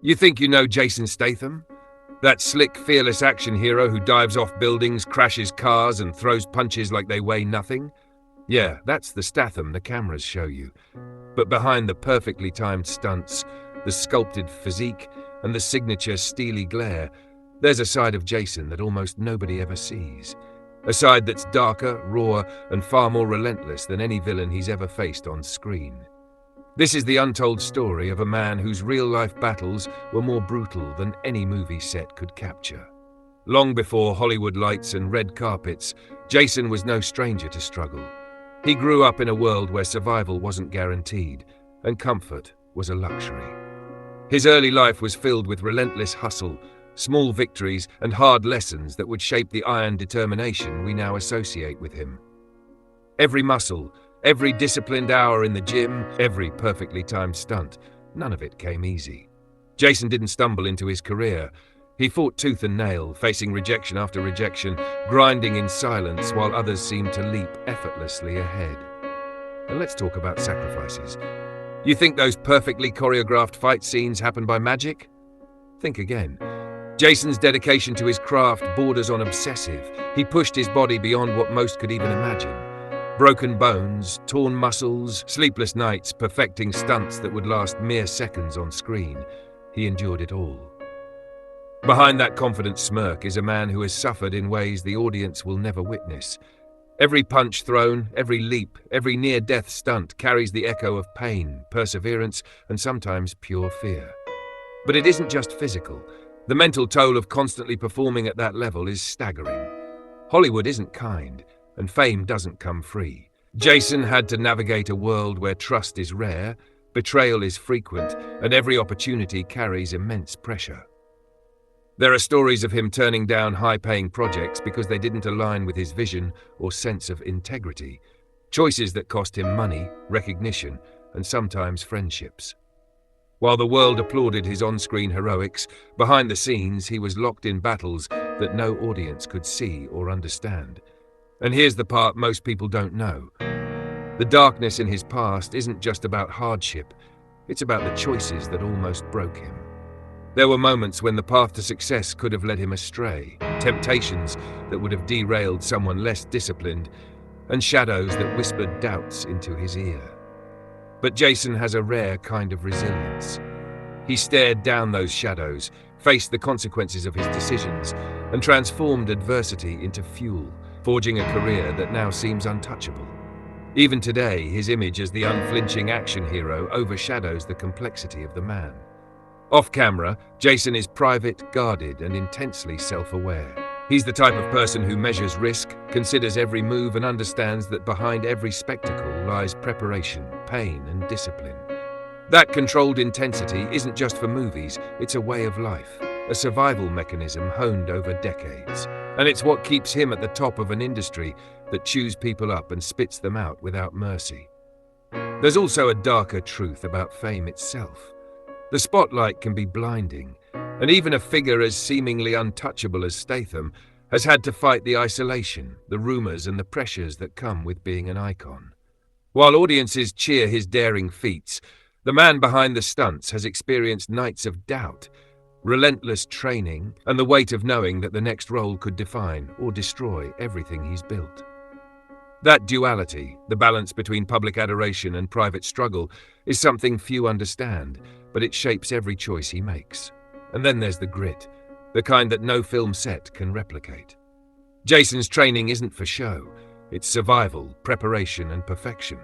You think you know Jason Statham? That slick, fearless action hero who dives off buildings, crashes cars, and throws punches like they weigh nothing? Yeah, that's the Statham the cameras show you. But behind the perfectly timed stunts, the sculpted physique, and the signature steely glare, there's a side of Jason that almost nobody ever sees. A side that's darker, raw, and far more relentless than any villain he's ever faced on screen. This is the untold story of a man whose real-life battles were more brutal than any movie set could capture. Long before Hollywood lights and red carpets, Jason was no stranger to struggle. He grew up in a world where survival wasn't guaranteed, and comfort was a luxury. His early life was filled with relentless hustle, small victories, and hard lessons that would shape the iron determination we now associate with him. Every muscle, every disciplined hour in the gym, every perfectly timed stunt, none of it came easy. Jason didn't stumble into his career. He fought tooth and nail, facing rejection after rejection, grinding in silence while others seemed to leap effortlessly ahead. And let's talk about sacrifices. You think those perfectly choreographed fight scenes happen by magic? Think again. Jason's dedication to his craft borders on obsessive. He pushed his body beyond what most could even imagine. Broken bones, torn muscles, sleepless nights perfecting stunts that would last mere seconds on screen. He endured it all. Behind that confident smirk is a man who has suffered in ways the audience will never witness. Every punch thrown, every leap, every near-death stunt carries the echo of pain, perseverance, and sometimes pure fear. But it isn't just physical. The mental toll of constantly performing at that level is staggering. Hollywood isn't kind, and fame doesn't come free. Jason had to navigate a world where trust is rare, betrayal is frequent, and every opportunity carries immense pressure. There are stories of him turning down high-paying projects because they didn't align with his vision or sense of integrity. Choices that cost him money, recognition, and sometimes friendships. While the world applauded his on-screen heroics, behind the scenes he was locked in battles that no audience could see or understand. And here's the part most people don't know. The darkness in his past isn't just about hardship, it's about the choices that almost broke him. There were moments when the path to success could have led him astray, temptations that would have derailed someone less disciplined, and shadows that whispered doubts into his ear. But Jason has a rare kind of resilience. He stared down those shadows, faced the consequences of his decisions, and transformed adversity into fuel, forging a career that now seems untouchable. Even today, his image as the unflinching action hero overshadows the complexity of the man. Off camera, Jason is private, guarded, and intensely self-aware. He's the type of person who measures risk, considers every move, and understands that behind every spectacle lies preparation, pain, and discipline. That controlled intensity isn't just for movies, it's a way of life, a survival mechanism honed over decades. And it's what keeps him at the top of an industry that chews people up and spits them out without mercy. There's also a darker truth about fame itself. The spotlight can be blinding, and even a figure as seemingly untouchable as Statham has had to fight the isolation, the rumors, and the pressures that come with being an icon. While audiences cheer his daring feats, the man behind the stunts has experienced nights of doubt, relentless training, and the weight of knowing that the next role could define or destroy everything he's built. That duality, the balance between public adoration and private struggle, is something few understand, but it shapes every choice he makes. And then there's the grit, the kind that no film set can replicate. Jason's training isn't for show, it's survival, preparation, and perfection.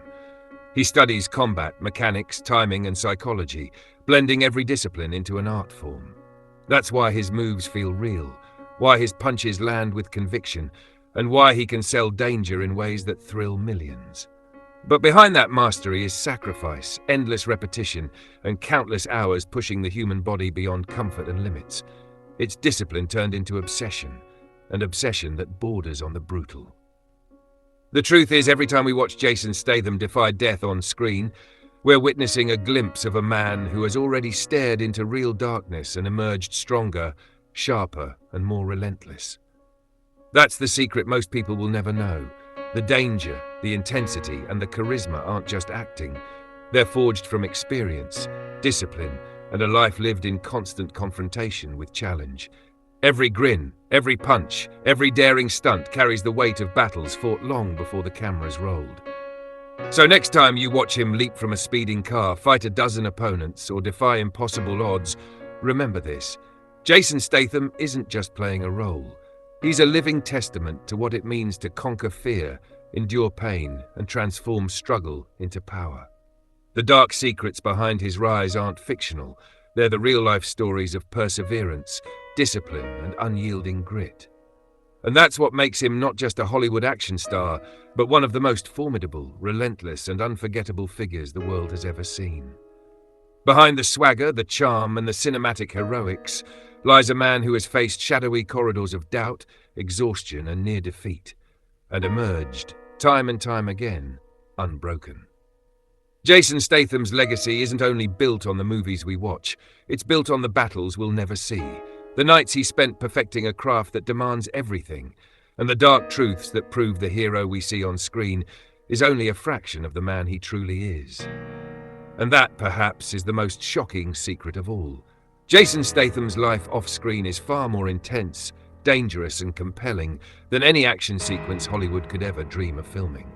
He studies combat, mechanics, timing, and psychology, blending every discipline into an art form. That's why his moves feel real, why his punches land with conviction, and why he can sell danger in ways that thrill millions. But behind that mastery is sacrifice, endless repetition, and countless hours pushing the human body beyond comfort and limits. It's discipline turned into obsession, and obsession that borders on the brutal. The truth is, every time we watch Jason Statham defy death on screen, we're witnessing a glimpse of a man who has already stared into real darkness and emerged stronger, sharper, and more relentless. That's the secret most people will never know. The danger, the intensity, and the charisma aren't just acting. They're forged from experience, discipline, and a life lived in constant confrontation with challenge. Every grin, every punch, every daring stunt carries the weight of battles fought long before the cameras rolled. So next time you watch him leap from a speeding car, fight a dozen opponents, or defy impossible odds, remember this. Jason Statham isn't just playing a role. He's a living testament to what it means to conquer fear, endure pain, and transform struggle into power. The dark secrets behind his rise aren't fictional. They're the real-life stories of perseverance, discipline, and unyielding grit. And that's what makes him not just a Hollywood action star, but one of the most formidable, relentless, and unforgettable figures the world has ever seen. Behind the swagger, the charm, and the cinematic heroics lies a man who has faced shadowy corridors of doubt, exhaustion, and near defeat, and emerged, time and time again, unbroken. Jason Statham's legacy isn't only built on the movies we watch, it's built on the battles we'll never see, the nights he spent perfecting a craft that demands everything, and the dark truths that prove the hero we see on screen is only a fraction of the man he truly is. And that, perhaps, is the most shocking secret of all. Jason Statham's life off-screen is far more intense, dangerous, and compelling than any action sequence Hollywood could ever dream of filming.